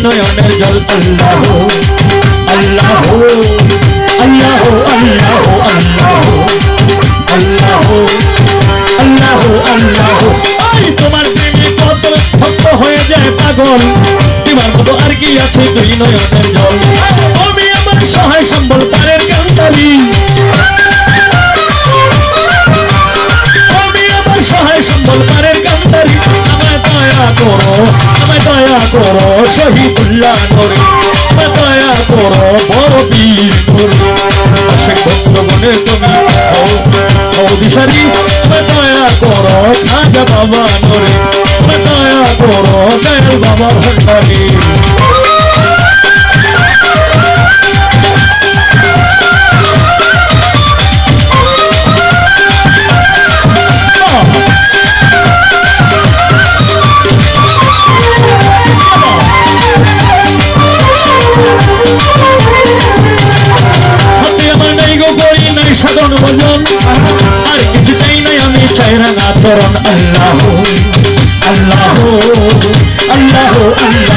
নয়নের জল আল্লাহ আল্লাহ আল্লাহ আল্লাহ আল্লাহ আল্লাহ আল্লাহ। আই তোমার প্রেমে কত ভক্ত হয়ে যায় পাগল, তোমার মতো আর কি আছে দুই নয়নের জল। আমি আমার সহায় সম্বল পারের কান্তালি, আমি আমার সহায় সম্বল পারের কান্তালি। আমায় দয়া করো, আমায় দয়া করো শহীদুল্লাহ নূরে, আমায় দয়া করো বড় বীর নূরে। আশেক ভক্তগণে তুমি হও দিশারি, আমায় দয়া করো খাজা বাবা নূরে, আমায় দয়া করো দয়াল বাবা ভান্ডারী। সাধন ভজন আর কিছু চাই নাই, আমি চাই রাঙা চরণ। আল্লাহ আল্লাহ আল্লাহ আল্লাহ।